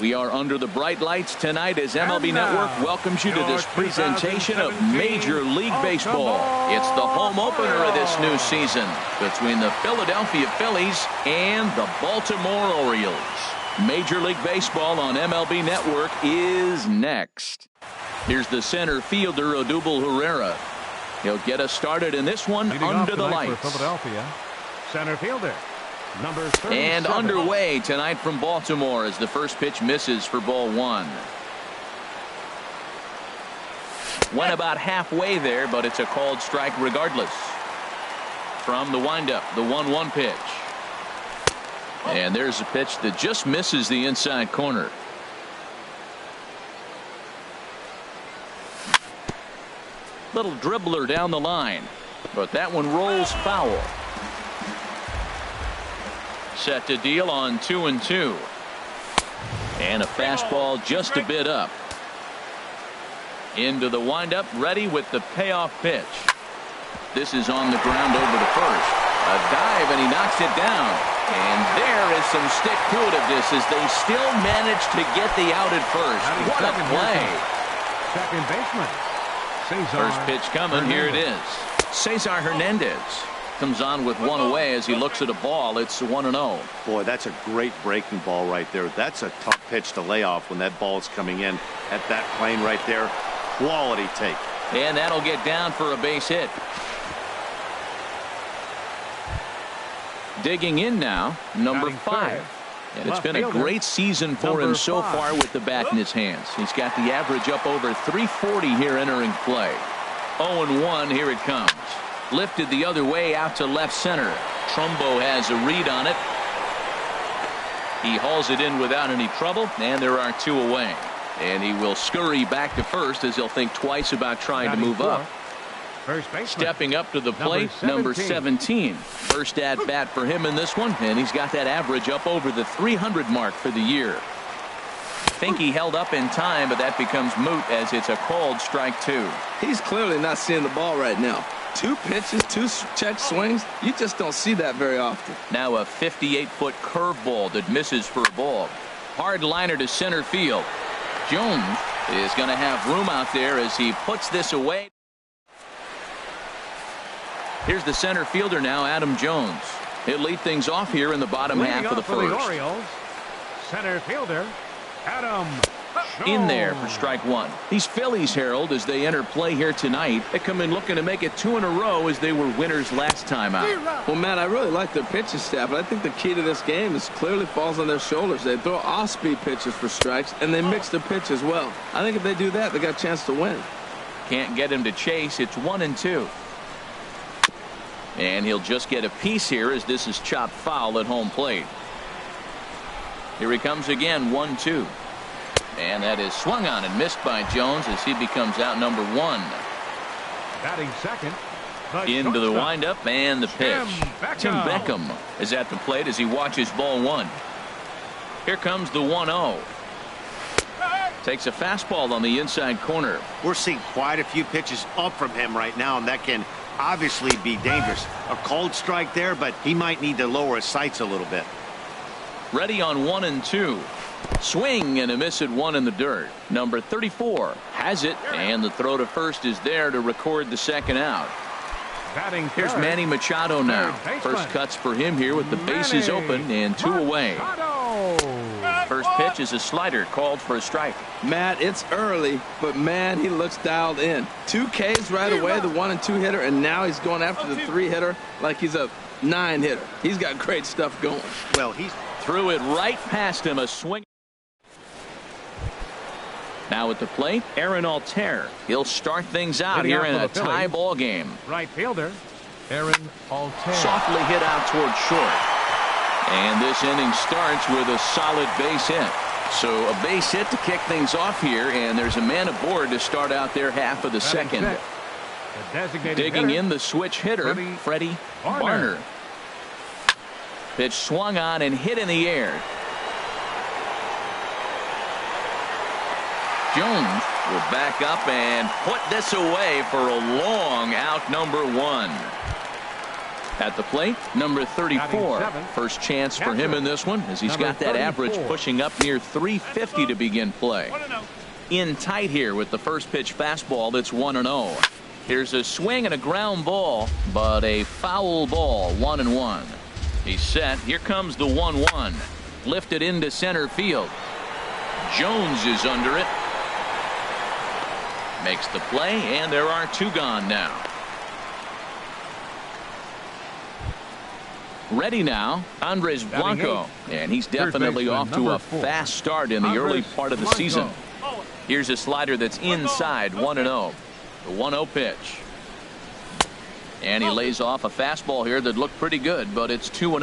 We are under the bright lights tonight as MLB Network welcomes you to this presentation of Major League Baseball. It's the home opener of this new season between the Philadelphia Phillies and the Baltimore Orioles. Major League Baseball on MLB Network is next. Here's the center fielder, Odubel Herrera. He'll get us started in this one under the lights. For Philadelphia, center fielder, number 37. And underway tonight from Baltimore as the first pitch misses for ball one. Went about halfway there, but it's a called strike regardless. From the windup, the 1-1 pitch. And there's a pitch that just misses the inside corner. Little dribbler down the line, but that one rolls foul. Set to deal on 2-2. And a fastball just a bit up. Into the windup, ready with the payoff pitch. This is on the ground over to first. A dive, and he knocks it down. And there is some stick to it of this as they still manage to get the out at first. What a play. Second baseman. First pitch coming. Here it is. Cesar Hernandez comes on with one away as he looks at a ball. It's 1-0. Boy, that's a great breaking ball right there. That's a tough pitch to lay off when that ball is coming in at that plane right there. Quality take. And that'll get down for a base hit. Digging in now, number 5. And it's been a great season for him so far with the bat in his hands. He's got the average up over 340 here entering play. 0-1, here it comes. Lifted the other way out to left center. Trumbo has a read on it. He hauls it in without any trouble, and there are 2 away. And he will scurry back to first as he'll think twice about trying to move up. Stepping up to the plate, number 17. First at bat for him in this one, and he's got that average up over the 300 mark for the year. Think he held up in time, but that becomes moot as it's a called strike 2. He's clearly not seeing the ball right now. 2 pitches, 2 check swings. You just don't see that very often. Now a 58-foot curveball that misses for a ball. Hard liner to center field. Jones is going to have room out there as he puts this away. Here's the center fielder now, Adam Jones. He'll lead things off here in the bottom half of the first. The Orioles, center fielder, Adam Jones. In there for strike 1. These Phillies, Harold, as they enter play here tonight, they come in looking to make it 2 in a row as they were winners last time out. Well, Matt, I really like their pitching staff, but I think the key to this game is clearly falls on their shoulders. They throw off-speed pitches for strikes, and they mix the pitch as well. I think if they do that, they got a chance to win. Can't get him to chase. It's 1-2. And he'll just get a piece here as this is chopped foul at home plate. Here he comes again, 1-2. And that is swung on and missed by Jones as he becomes out number 1. Batting second. Into the windup and the pitch. Tim Beckham is at the plate as he watches ball 1. Here comes the 1-0. Takes a fastball on the inside corner. We're seeing quite a few pitches up from him right now, and that can obviously be dangerous. A cold strike there, but he might need to lower his sights a little bit. Ready on 1-2. Swing and a miss at 1 in the dirt. Number 34 has it, and the throw to first is there to record the second out. Here's Manny Machado now. First cuts for him here with the bases open and 2 away. First pitch is a slider called for a strike. Matt, it's early, but man, he looks dialed in. 2 Ks right away, the 1 and 2 hitter, and now he's going after the 3 hitter like he's a 9 hitter. He's got great stuff going. Well, he's threw it right past him. A swing. Now at the plate, Aaron Altair. He'll start things out here in a tie ball game. Right fielder, Aaron Altair. Softly hit out toward short. And this inning starts with a solid base hit. So a base hit to kick things off here, and there's a man aboard to start out their half of the second. Digging in the switch hitter, Freddie Varner. Pitch swung on and hit in the air. Jones will back up and put this away for a long out number 1. At the plate, number 34. First chance for him in this one, as he's got that average pushing up near 350 to begin play. In tight here with the first pitch fastball that's 1-0. Here's a swing and a ground ball, but a foul ball, 1-1. He's set. Here comes the 1-1. Lifted into center field. Jones is under it. Makes the play, and there are two gone now. Ready now, Andres Blanco, and he's definitely off to a fast start in the early part of the season. Here's a slider that's inside, 1-0. The 1-0 pitch. And he lays off a fastball here that looked pretty good, but it's 2-0.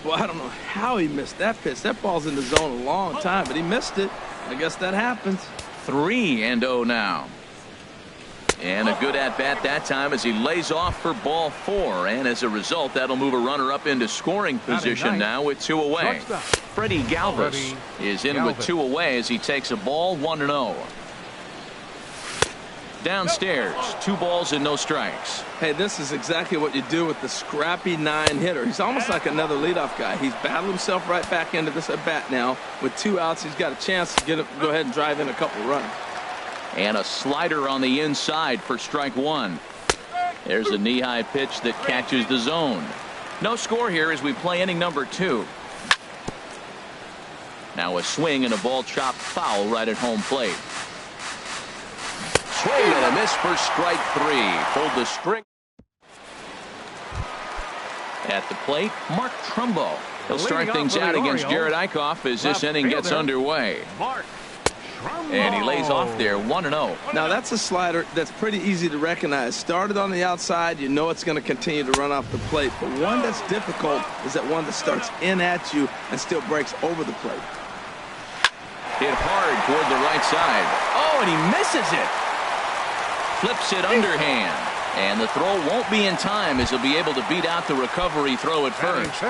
Well, I don't know how he missed that pitch. That ball's in the zone a long time, but he missed it. I guess that happens. 3-0 now. And a good at-bat that time as he lays off for ball 4. And as a result, that'll move a runner up into scoring position now with 2 away. Freddie Galvis is in with 2 away as he takes a ball, 1-0. Downstairs, 2 balls and no strikes. Hey, this is exactly what you do with the scrappy 9-hitter. He's almost like another leadoff guy. He's battled himself right back into this at-bat now. With 2 outs, he's got a chance to go ahead and drive in a couple runs. And a slider on the inside for strike 1. There's a knee-high pitch that catches the zone. No score here as we play inning number 2. Now a swing and a ball chopped foul right at home plate. Swing and a miss for strike 3. Pulled the string. At the plate, Mark Trumbo. He'll start things out against Jared Eichhoff as this inning gets underway. And he lays off there, 1-0. Now that's a slider that's pretty easy to recognize. Started on the outside, you know it's going to continue to run off the plate. But one that's difficult is that one that starts in at you and still breaks over the plate. Hit hard toward the right side. Oh, and he misses it. Flips it underhand. And the throw won't be in time as he'll be able to beat out the recovery throw at first.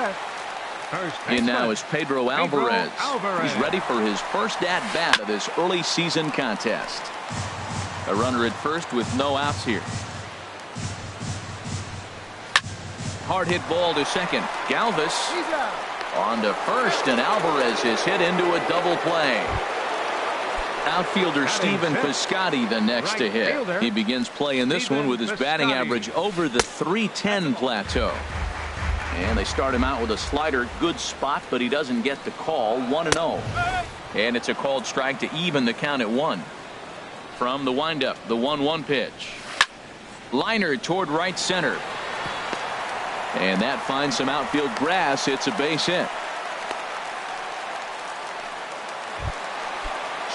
And now is Pedro Alvarez. He's ready for his first at-bat of this early season contest. A runner at first with no outs here. Hard hit ball to second. Galvis on to first, and Alvarez is hit into a double play. Outfielder Stephen Piscotty the next to hit. He begins playing this one with his batting average over the .310 plateau. And they start him out with a slider. Good spot, but he doesn't get the call. 1-0. And it's a called strike to even the count at 1. From the windup, the 1-1 pitch. Liner toward right center. And that finds some outfield grass. It's a base hit.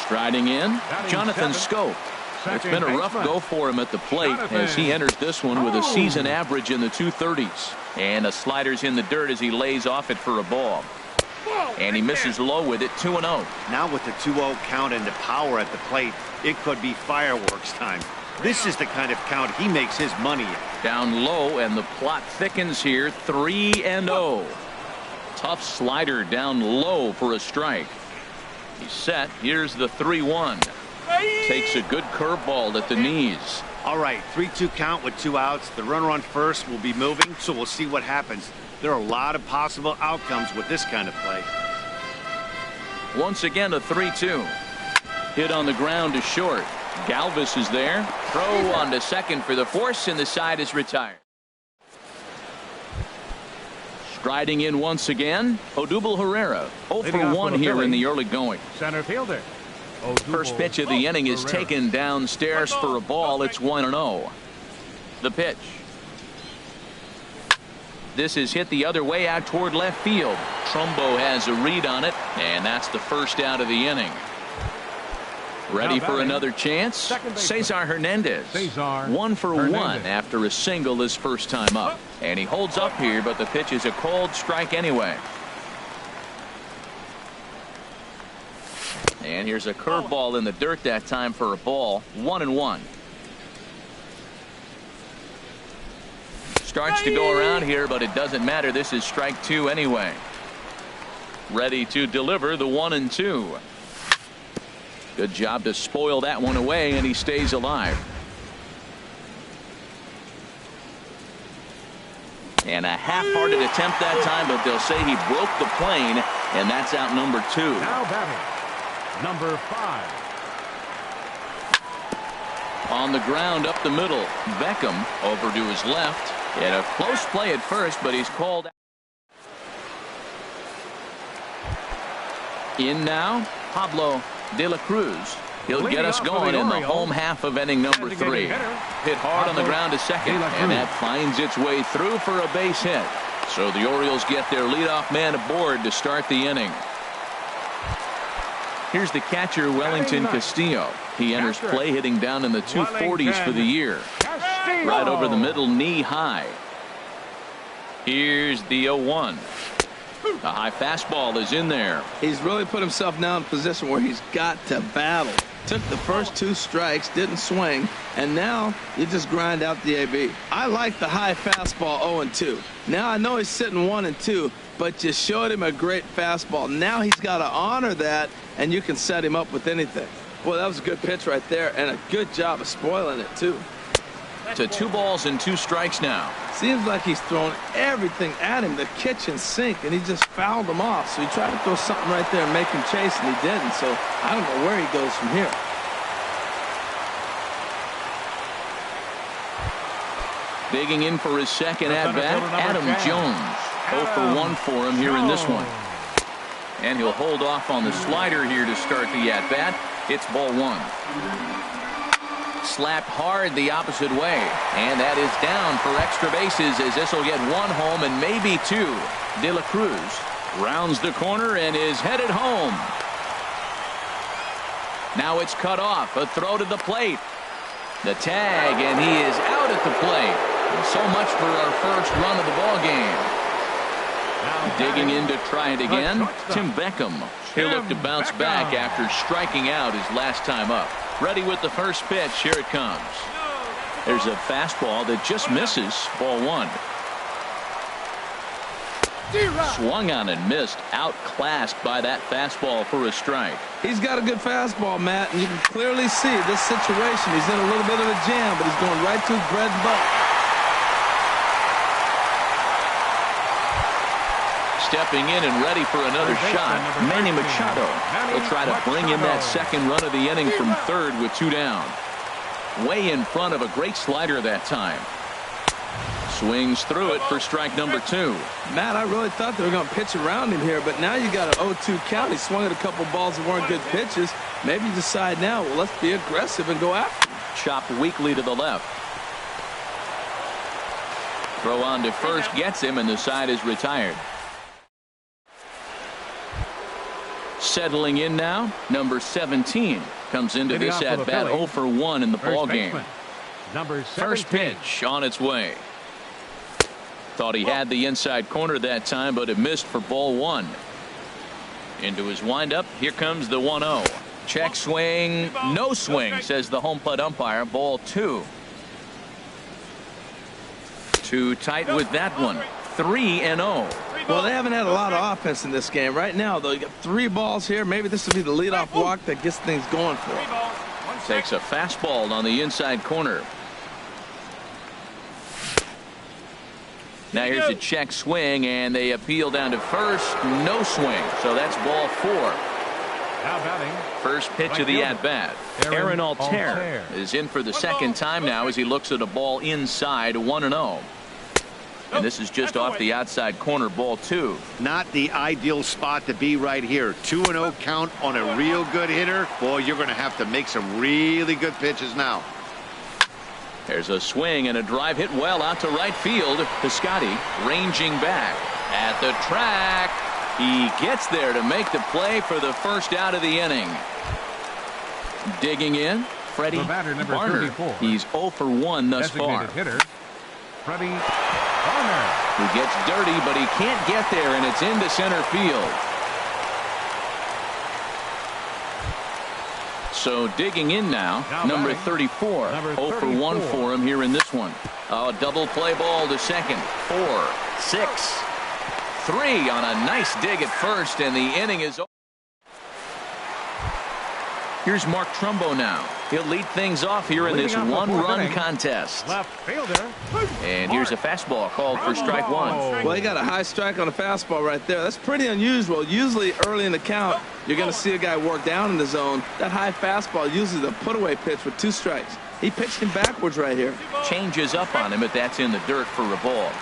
Striding in, Jonathan Scope. It's been a rough go for him at the plate as he enters this one with a season average in the 230s. And a slider's in the dirt as he lays off it for a ball. And he misses low with it, 2-0. Now with the 2-0 count and the power at the plate, it could be fireworks time. This is the kind of count he makes his money in. Down low, and the plot thickens here, 3-0. Tough slider down low for a strike. He's set. Here's the 3-1. Takes a good curveball at the knees. All right, 3-2 count with 2 outs. The runner on first will be moving, so we'll see what happens. There are a lot of possible outcomes with this kind of play. Once again, a 3-2. Hit on the ground to short. Galvis is there. Throw on to second for the force, and the side is retired. Striding in once again, Odubel Herrera. 0 for 1 here in the early going. Center fielder. First pitch of the inning is taken downstairs for a ball. It's 1-0. The pitch. This is hit the other way out toward left field. Trumbo has a read on it, and that's the first out of the inning. Ready for another chance? Cesar Hernandez. 1 for 1 after a single his first time up. And he holds up here, but the pitch is a called strike anyway. And here's a curveball in the dirt that time for a ball. 1-1. Starts to go around here, but it doesn't matter. This is strike 2 anyway. Ready to deliver the 1-2. Good job to spoil that one away, and he stays alive. And a half-hearted attempt that time, but they'll say he broke the plane, and that's out number 2. Now batting, number 5. On the ground up the middle, Beckham over to his left. And a close play at first, but he's called out. In now, Pablo de la Cruz. He'll get us going in the home half of inning number 3. Hit hard on the ground to second, and that finds its way through for a base hit. So the Orioles get their leadoff man aboard to start the inning. Here's the catcher, Wellington Castillo. He enters play hitting down in the 240s for the year. Right over the middle, knee high. Here's the 0-1. A high fastball is in there. He's really put himself now in a position where he's got to battle. Took the first 2 strikes, didn't swing, and now you just grind out the AB. I like the high fastball 0-2. Now I know he's sitting 1-2, but you showed him a great fastball. Now he's got to honor that, and you can set him up with anything. Boy, that was a good pitch right there, and a good job of spoiling it, too. To 2 balls and 2 strikes now. Seems like he's thrown everything at him, the kitchen sink, and he just fouled him off. So he tried to throw something right there and make him chase, and he didn't. So I don't know where he goes from here. Digging in for his second at-bat, Adam Jones. 0 for 1 for him here in this one. And he'll hold off on the slider here to start the at-bat. It's ball 1. Slapped hard the opposite way, and that is down for extra bases as this will get 1 home and maybe 2. De La Cruz rounds the corner and is headed home. Now it's cut off. A throw to the plate. The tag, and he is out at the plate. So much for our first run of the ball game. Digging in to try it again, Tim Beckham. He'll look to bounce back after striking out his last time up. Ready with the first pitch. Here it comes. There's a fastball that just misses. Ball 1. Swung on and missed. Outclassed by that fastball for a strike. He's got a good fastball, Matt, and you can clearly see this situation. He's in a little bit of a jam, but he's going right to his bread and butter. Stepping in and ready for another shot, Manny Machado. He'll try to bring in that second run of the inning from third with 2 down. Way in front of a great slider that time. Swings through it for strike number 2. Matt, I really thought they were going to pitch around him here, but now you got an 0-2 count. He swung at a couple balls that weren't good pitches. Maybe you decide now, well, let's be aggressive and go after him. Chopped weakly to the left. Throw on to first gets him, and the side is retired. Settling in now, number 17 comes into this at bat 0 for 1 in the ball game. First pitch on its way. Thought he had the inside corner that time, but it missed for ball 1. Into his windup. Here comes the 1-0. Check swing. No swing, says the home plate umpire. Ball 2. Too tight with that one. 3-0. Well, they haven't had a lot of offense in this game. Right now, though, you got 3 balls here. Maybe this will be the leadoff walk that gets things going for him. Takes a fastball on the inside corner. Now here's a check swing, and they appeal down to first. No swing, so that's ball 4. First pitch of the at-bat. Aaron Altair is in for the second time now as he looks at a ball inside, 1-0. And this is just off the outside corner, ball 2. Not the ideal spot to be right here. 2-0 count on a real good hitter. Boy, you're going to have to make some really good pitches now. There's a swing and a drive hit well out to right field. Piscotty ranging back at the track. He gets there to make the play for the first out of the inning. Digging in, Freddie Barner. He's 0 for 1 thus far. Hitter, Freddie Barner. He gets dirty, but he can't get there, and it's into center field. So digging in now, number 34. 0 for 1 for him here in this one. A double play ball to second. 4, 6, 3 on a nice dig at first, and the inning is over. Here's Mark Trumbo now. He'll lead things off here in this one-run contest. Left fielder. And here's a fastball called for strike one. Well, he got a high strike on a fastball right there. That's pretty unusual. Usually early in the count, you're going to see a guy work down in the zone. That high fastball, usually the put-away pitch with 2 strikes. He pitched him backwards right here. Changes up on him, but that's in the dirt for a ball.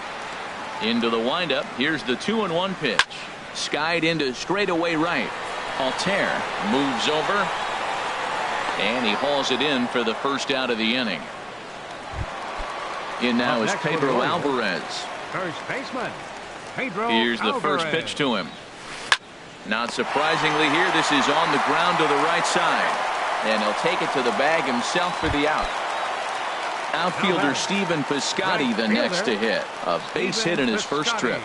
Into the windup. Here's the 2-1 pitch. Skied into straightaway right. Altair moves over. And he hauls it in for the first out of the inning. In now is Pedro Alvarez. First baseman, Pedro Here's the first pitch to him. Not surprisingly here, this is on the ground to the right side. And he'll take it to the bag himself for the out. Outfielder Stephen Piscotty the next to hit. A base hit in his first trip.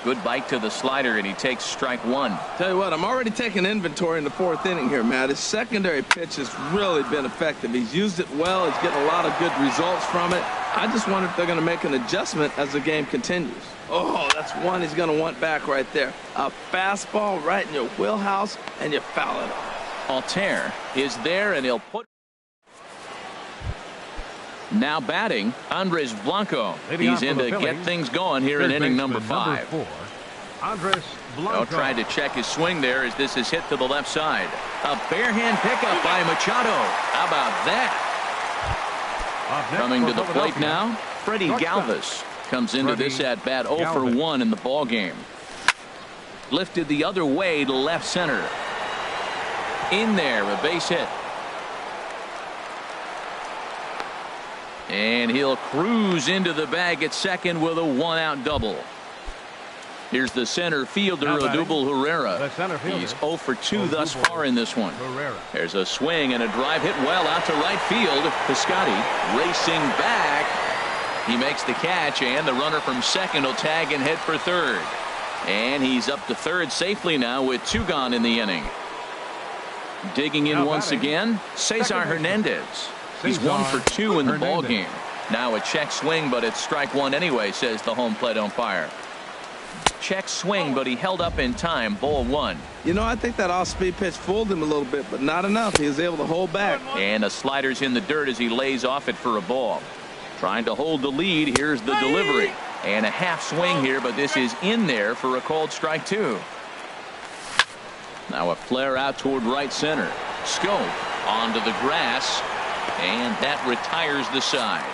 Good bite to the slider, and he takes strike one. Tell you what, I'm already taking inventory in the 4th inning here, Matt. His secondary pitch has really been effective. He's used it well. He's getting a lot of good results from it. I just wonder if they're going to make an adjustment as the game continues. Oh, that's one he's going to want back right there. A fastball right in your wheelhouse, and you foul it off. Altair is there, and he'll put. Now batting, Andres Blanco. He's in to get things going here in inning number 5. Andres Blanco. Tried to check his swing there as this is hit to the left side. A barehand pickup by Machado. How about that? Coming to the plate now, Freddie Galvis comes into this at bat 0 for 1 in the ball game. Lifted the other way to left center. In there, a base hit. And he'll cruise into the bag at second with a 1-out double. Here's the center fielder, Odubel Herrera. He's 0 for 2 thus far in this one. There's a swing and a drive hit well out to right field. Piscotty racing back. He makes the catch, and the runner from second will tag and head for third. And he's up to third safely now with 2 gone in the inning. Digging in once again, Cesar Hernandez. He's 1 for 2 in the ball game. Now a check swing, but it's strike one anyway, says the home plate umpire. Check swing, but he held up in time. Ball 1. You know, I think that off-speed pitch fooled him a little bit, but not enough. He was able to hold back. And a slider's in the dirt as he lays off it for a ball. Trying to hold the lead. Here's the delivery. And a half swing here, but this is in there for a called strike 2. Now a flare out toward right center. Scope onto the grass. And that retires the side.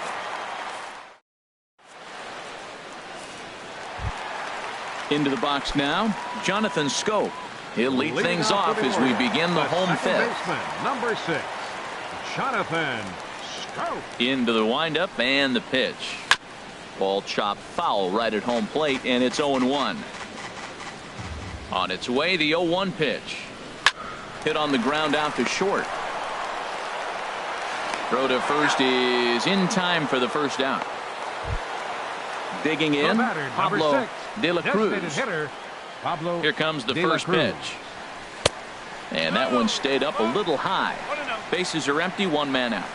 Into the box now, Jonathan Scope. He'll lead things off as we begin the home 5th. Number 6, Jonathan Scope. Into the windup and the pitch. Ball chopped foul right at home plate, and it's 0-1. On its way, the 0-1 pitch. Hit on the ground out to short. Throw to first is in time for the first out. Digging in, Pablo De La Cruz. Here comes the first pitch. And that one stayed up a little high. Bases are empty, 1 man out.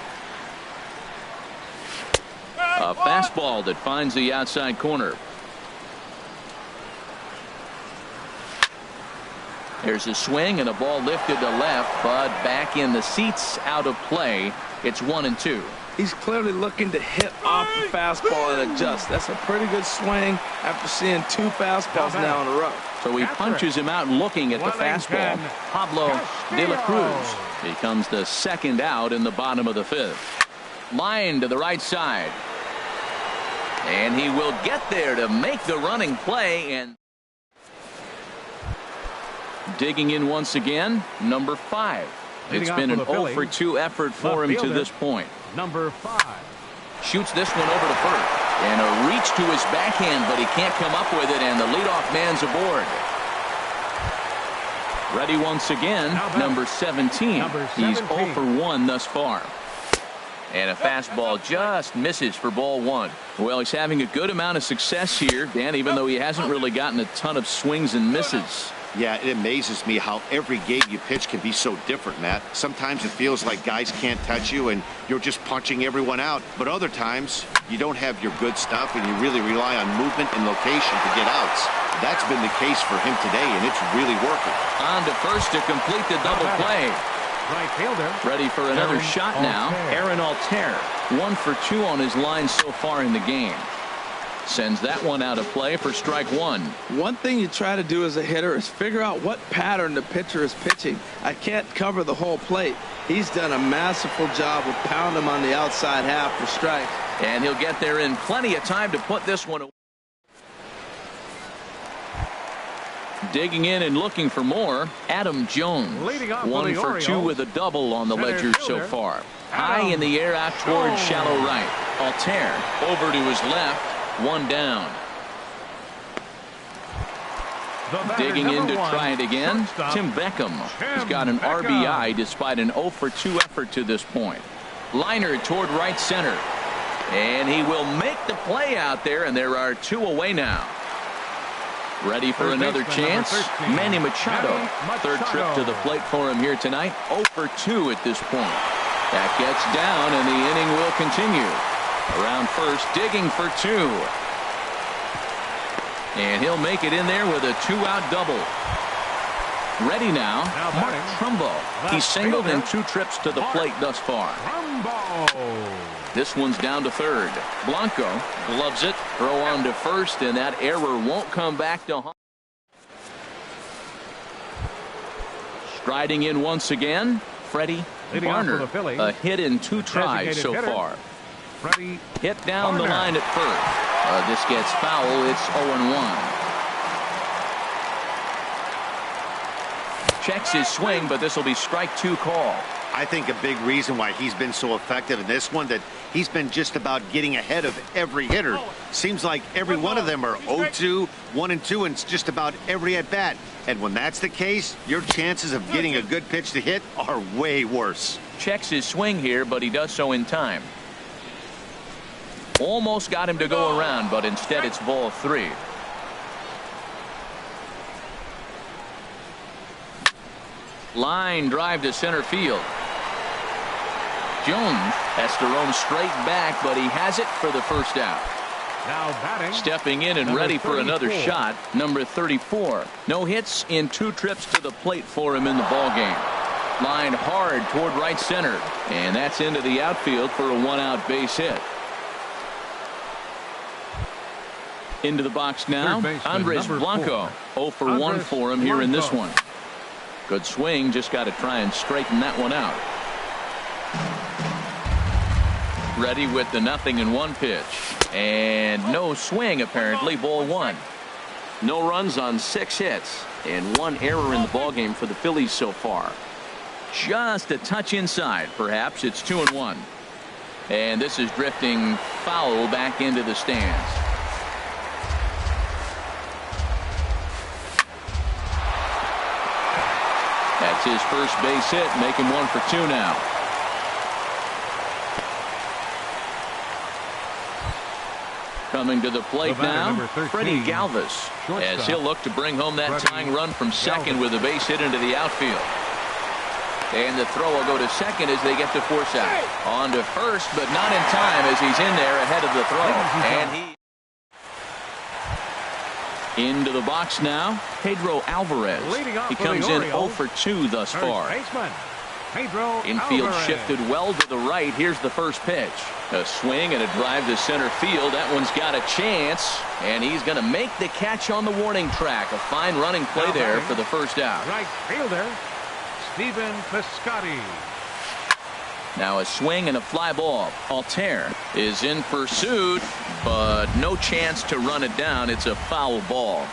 A fastball that finds the outside corner. There's a swing and a ball lifted to left, but back in the seats, out of play. It's 1-2. He's clearly looking to hit off the fastball and adjust. That's a pretty good swing after seeing 2 fastballs now in a row. So he punches him out looking at the fastball. Pablo De La Cruz becomes the second out in the bottom of the 5th. Line to the right side. And he will get there to make the running play. And digging in once again, number 5. It's been an 0 for 2 effort for him to this point. Number 5. Shoots this one over to first. And a reach to his backhand, but he can't come up with it, and the leadoff man's aboard. Ready once again, number 17. He's 0 for 1 thus far. And a fastball just misses for ball 1. Well, he's having a good amount of success here, Dan, even though he hasn't really gotten a ton of swings and misses. Yeah, it amazes me how every game you pitch can be so different, Matt. Sometimes it feels like guys can't touch you and you're just punching everyone out. But other times, you don't have your good stuff and you really rely on movement and location to get outs. That's been the case for him today, and it's really working. On to first to complete the double play. Right fielder. Ready for another shot now. Aaron Altair, 1 for 2 on his line so far in the game. Sends that one out of play for strike one. One thing you try to do as a hitter is figure out what pattern the pitcher is pitching. I can't cover the whole plate. He's done a masterful job of pounding him on the outside half for strikes. And he'll get there in plenty of time to put this one away. Digging in and looking for more, Adam Jones. 1 for 2 with a double on the ledger so far. High in the air out towards shallow right. Altair over to his left. 1 down. Digging in to try it again. Tim Beckham has got an RBI despite an 0 for 2 effort to this point. Liner toward right center. And he will make the play out there, and there are 2 away now. Ready for another chance. Manny Machado. Third trip to the plate for him here tonight. 0 for 2 at this point. That gets down, and the inning will continue. Around first, digging for 2. And he'll make it in there with a 2-out double. Ready now, Mark Trumbo. He's singled in 2 trips to the plate thus far. This one's down to third. Blanco gloves it, throw on to first, and that error won't come back to home. Striding in once again, Freddie Varner. A hit in 2 tries so far. Hit down the line at first. This gets foul. It's 0-1. Checks his swing, but this will be strike 2 call. I think a big reason why he's been so effective in this one, that he's been just about getting ahead of every hitter. Seems like every one of them are 0-2, 1-2, and just about every at bat. And when that's the case, your chances of getting a good pitch to hit are way worse. Checks his swing here, but he does so in time. Almost got him to go around, but instead it's ball 3. Line drive to center field. Jones has to roam straight back, but he has it for the first out. Now batting. Stepping in and ready for another shot, number 34. No hits in 2 trips to the plate for him in the ballgame. Line hard toward right center, and that's into the outfield for a 1-out base hit. Into the box now, Andres Blanco. 0 for 1 for him here in this one. Good swing, just got to try and straighten that one out. Ready with the 0-1 pitch. And no swing apparently, ball 1. No runs on 6 hits and 1 error in the ballgame for the Phillies so far. Just a touch inside, perhaps. It's 2-1. And this is drifting foul back into the stands. That's his first base hit, make him 1 for 2 now. Coming to the plate now, Freddie Galvis, as he'll look to bring home that tying run from second with a base hit into the outfield. And the throw will go to second as they get to force out. On to first, but not in time as he's in there ahead of the throw. And he into the box now, Pedro Alvarez. He comes in 0 for 2 thus far. Infield shifted well to the right. Here's the first pitch. A swing and a drive to center field. That one's got a chance, and he's going to make the catch on the warning track. A fine running play there for the first out. Right fielder, Stephen Piscotty. Now a swing and a fly ball. Altair is in pursuit, but no chance to run it down. It's a foul ball.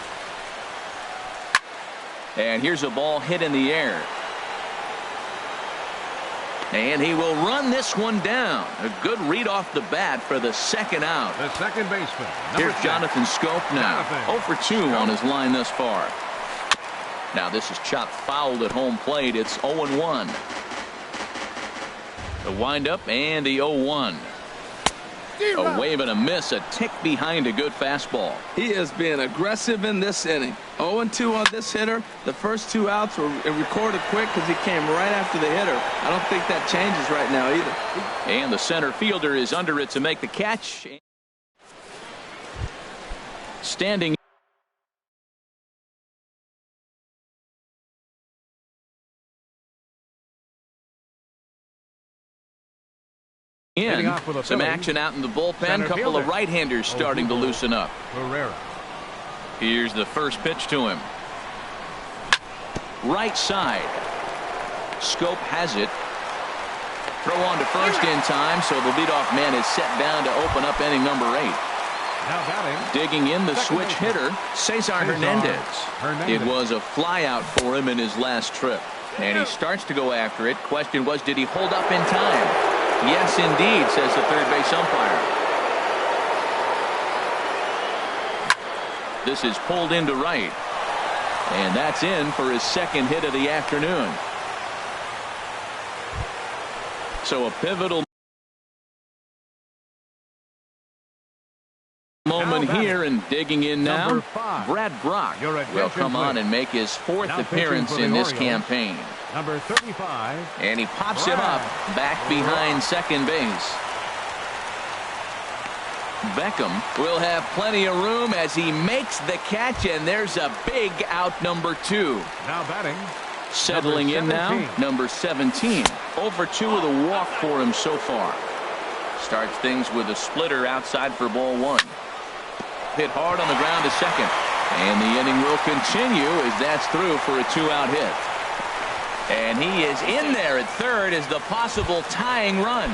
And here's a ball hit in the air. And he will run this one down. A good read off the bat for the second out. The second baseman. Here's Jonathan Scope now. 0 for 2 on his line thus far. Now this is chopped fouled at home plate. It's 0-1. The windup and the 0-1. A wave and a miss, a tick behind a good fastball. He has been aggressive in this inning. 0-2 on this hitter. The first 2 outs were recorded quick because he came right after the hitter. I don't think that changes right now either. And the center fielder is under it to make the catch. Standing in. Off with Some action out in the bullpen. Couple of right-handers starting to loosen up. Herrera. Here's the first pitch to him. Right side. Scope has it. Throw on to first in time, so the leadoff man is set down to open up inning number 8. Now batting. Digging in the switch hitter, Cesar Hernandez. It was a fly out for him in his last trip. And he starts to go after it. Question was, did he hold up in time? Yes, indeed, says the third base umpire. This is pulled into right. And that's in for his second hit of the afternoon. So a pivotal moment here, and digging in now, Brad Brock will come on and make his fourth appearance in this campaign. Number 35. And he pops him up back behind second base. Beckham will have plenty of room as he makes the catch, and there's a big out, number 2. Now batting. Settling in now, number 17. Over 2 with a walk for him so far. Starts things with a splitter outside for ball 1. Hit hard on the ground to second. And the inning will continue as that's through for a 2-out hit. And he is in there at third as the possible tying run.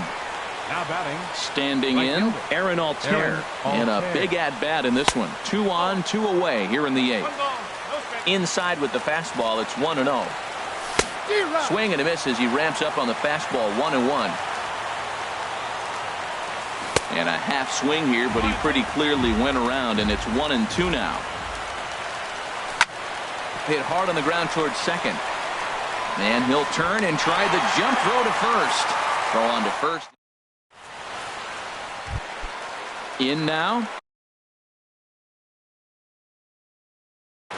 Now batting. Standing in, Aaron Altair. And a big at-bat in this one. 2 on, 2 away here in the 8th. Inside with the fastball, it's 1-0. Swing and a miss as he ramps up on the fastball, 1-1. And a half swing here, but he pretty clearly went around, and it's 1-2 now. Hit hard on the ground towards second. And he'll turn and try the jump throw to first. Throw on to first. In now.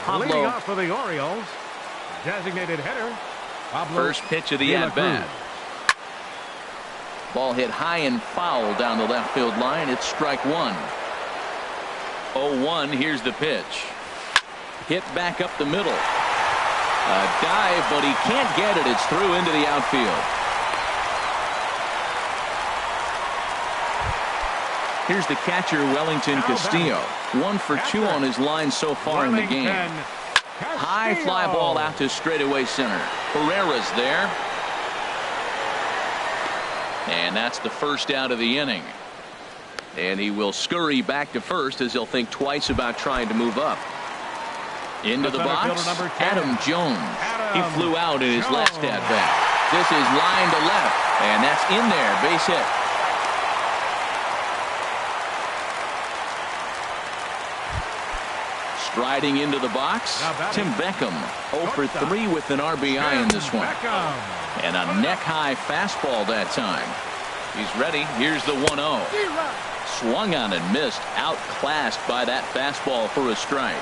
Leading off for the Orioles. Designated hitter. Pablo First pitch of the at-bat. Ball hit high and foul down the left field line. It's strike 1. 0-1. Here's the pitch. Hit back up the middle. A dive, but he can't get it. It's through into the outfield. Here's the catcher, Wellington Castillo. 1 for 2 on his line so far in the game. High fly ball out to straightaway center. Herrera's there. And that's the first out of the inning. And he will scurry back to first as he'll think twice about trying to move up. Into the box, Adam Jones. He flew out in his last at-bat. This is line to left, and that's in there. Base hit. Striding into the box, Tim Beckham. 0 for 3 with an RBI in this one. And a neck-high fastball that time. He's ready. Here's the 1-0. Swung on and missed. Outclassed by that fastball for a strike.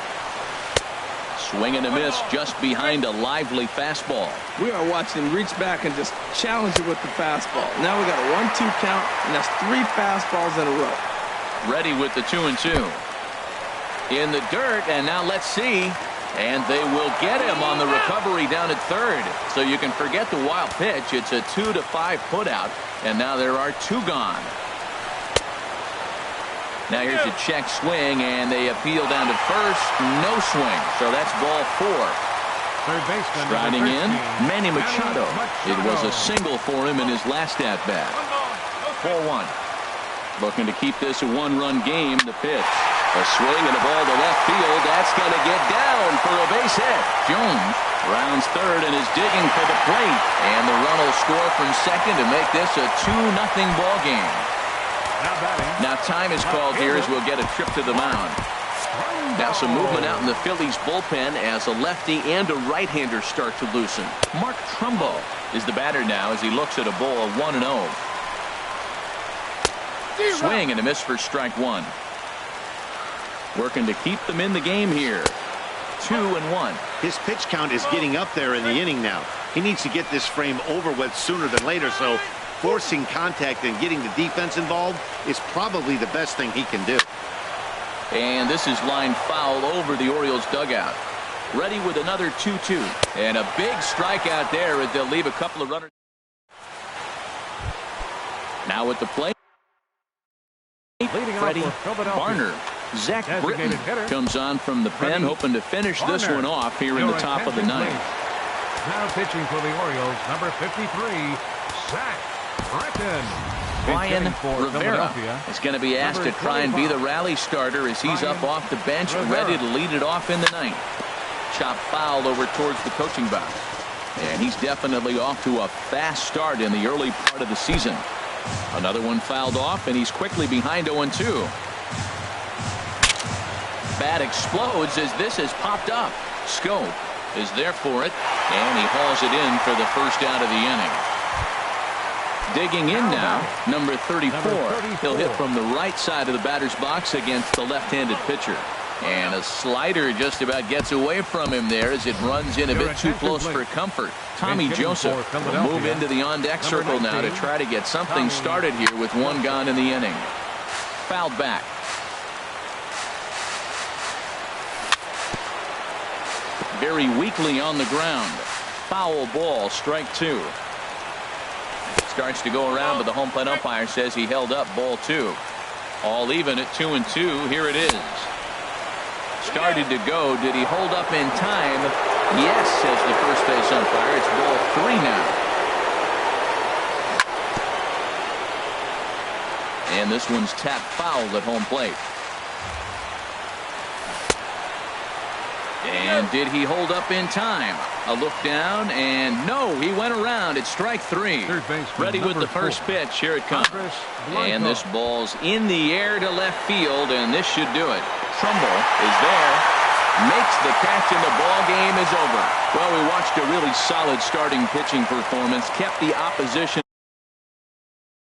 Swing and a miss just behind a lively fastball. We are watching him reach back and just challenge it with the fastball. Now we got a 1-2 count, and that's 3 fastballs in a row. Ready with the 2-2. In the dirt, and now let's see. And they will get him on the recovery down at third. So you can forget the wild pitch. It's a 2-5 putout, and now there are 2 gone. Now here's a check swing, and they appeal down to first. No swing, so that's ball 4. Third baseman. Striding in, Manny Machado. It was a single for him in his last at-bat. 4-1. Looking to keep this a 1-run game. The pitch. A swing and a ball to left field. That's going to get down for a base hit. Jones rounds third and is digging for the plate. And the run will score from second to make this a 2-0 ball game. Now time is called here as we'll get a trip to the mound. Now some movement out in the Phillies bullpen as a lefty and a right-hander start to loosen. Mark Trumbo is the batter now as he looks at a ball of 1-0. Swing and a miss for strike 1. Working to keep them in the game here. 2-1. His pitch count is getting up there in the inning now. He needs to get this frame over with sooner than later, so forcing contact and getting the defense involved is probably the best thing he can do. And this is lined foul over the Orioles dugout. Ready with another 2-2. And a big strikeout there as they'll leave a couple of runners. Now with the play. Freddie Barner. Zach Britton comes on from the pen, hoping to finish this one off here in the top of the ninth. Now pitching for the Orioles, number 53, Zach Britton. Brian Rivera is going to be asked to try and be the rally starter as he's up off the bench, ready to lead it off in the ninth. Chop foul over towards the coaching box. And he's definitely off to a fast start in the early part of the season. Another one fouled off, and he's quickly behind 0-2. Bat explodes as this has popped up. Scope is there for it, and he hauls it in for the first out of the inning. Digging in now, number 34. He'll hit from the right side of the batter's box against the left-handed pitcher. And a slider just about gets away from him there as it runs in a bit too close for comfort. Tommy Joseph will move into the on-deck circle now to try to get something started here with one gone in the inning. Fouled back. Very weakly on the ground. Foul ball, strike two. Starts to go around, but the home plate umpire says he held up ball two. All even at 2-2. Here it is. Started to go. Did he hold up in time? Yes, says the first base umpire. It's ball three now. And this one's tapped foul at home plate. And did he hold up in time? A look down, and no, he went around. It's strike three. Ready with the first pitch. Here it comes. And this ball's in the air to left field, and this should do it. Trumbull is there, makes the catch, and the ball game is over. Well, we watched a really solid starting pitching performance, kept the opposition